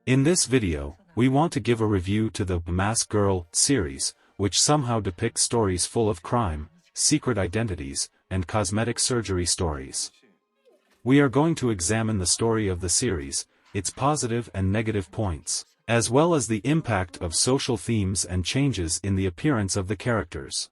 In this video, we want to give a review to the Mask Girl series, which somehow depicts stories full of crime, secret identities, and cosmetic surgery stories. We are going to examine the story of the series, its positive and negative points, as well as the impact of social themes and changes in the appearance of the characters.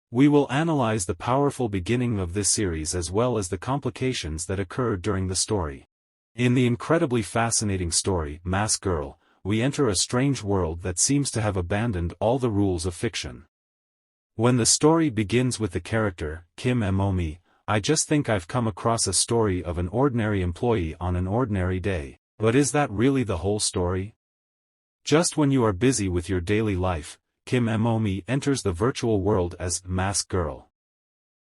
We will analyze the powerful beginning of this series as well as the complications that occurred during the story. In the incredibly fascinating story, Mask Girl, we enter a strange world that seems to have abandoned all the rules of fiction. When the story begins with the character, Kim Momi, I just think I've come across a story of an ordinary employee on an ordinary day. But is that really the whole story? Just when you are busy with your daily life, Kim Momi enters the virtual world as Mask Girl.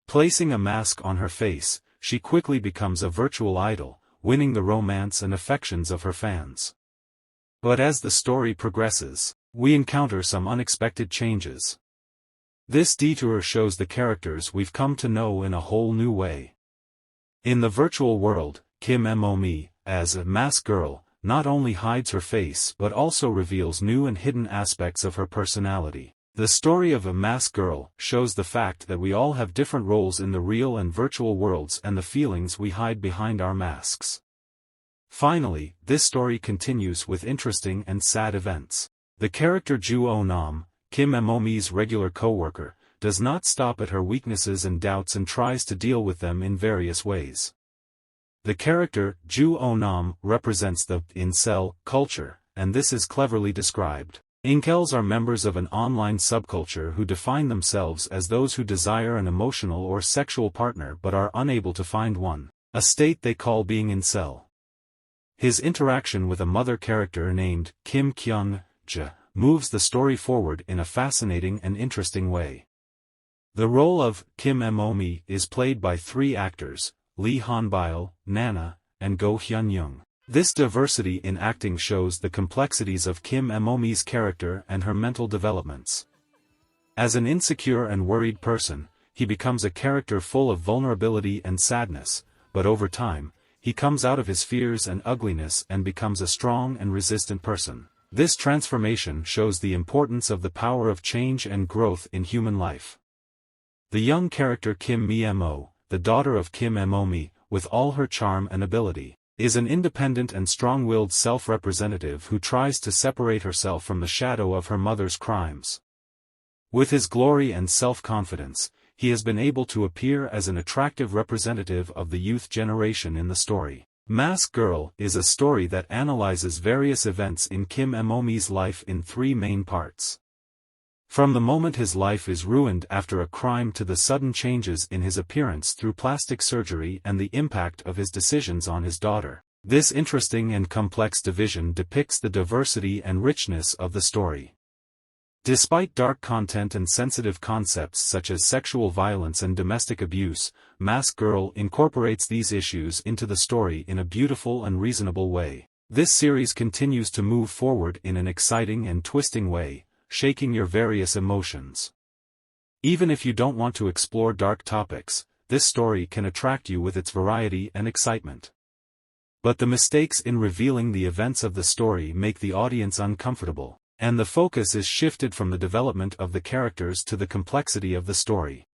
Placing a mask on her face, she quickly becomes a virtual idol, winning the romance and affections of her fans. But as the story progresses, we encounter some unexpected changes. This detour shows the characters we've come to know in a whole new way. In the virtual world, Kim Momi, as a Mask Girl, not only hides her face but also reveals new and hidden aspects of her personality. The story of a Mask Girl shows the fact that we all have different roles in the real and virtual worlds and the feelings we hide behind our masks. Finally, this story continues with interesting and sad events. The character Ju Oh-nam, Kim Momi's regular co-worker, does not stop at her weaknesses and doubts and tries to deal with them in various ways. The character, Ju Oh-nam, represents the incel culture, and this is cleverly described. Incels are members of an online subculture who define themselves as those who desire an emotional or sexual partner but are unable to find one, a state they call being incel. His interaction with a mother character named Kim Kyung-ja moves the story forward in a fascinating and interesting way. The role of Kim Momi is played by 3 actors, Lee Han-byeol, Nana, and Go Hyun-young. This diversity in acting shows the complexities of Kim Momi's character and her mental developments. As an insecure and worried person, he becomes a character full of vulnerability and sadness, but over time, he comes out of his fears and ugliness and becomes a strong and resistant person. This transformation shows the importance of the power of change and growth in human life. The young character Kim Mi-mo, the daughter of Kim Momi, with all her charm and ability, is an independent and strong-willed self-representative who tries to separate herself from the shadow of her mother's crimes. With his glory and self-confidence, he has been able to appear as an attractive representative of the youth generation in the story. Mask Girl is a story that analyzes various events in Kim Momi's life in 3 main parts. From the moment his life is ruined after a crime to the sudden changes in his appearance through plastic surgery and the impact of his decisions on his daughter. This interesting and complex division depicts the diversity and richness of the story. Despite dark content and sensitive concepts such as sexual violence and domestic abuse, Mask Girl incorporates these issues into the story in a beautiful and reasonable way. This series continues to move forward in an exciting and twisting way, shaking your various emotions. Even if you don't want to explore dark topics, this story can attract you with its variety and excitement. But the mistakes in revealing the events of the story make the audience uncomfortable, and the focus is shifted from the development of the characters to the complexity of the story.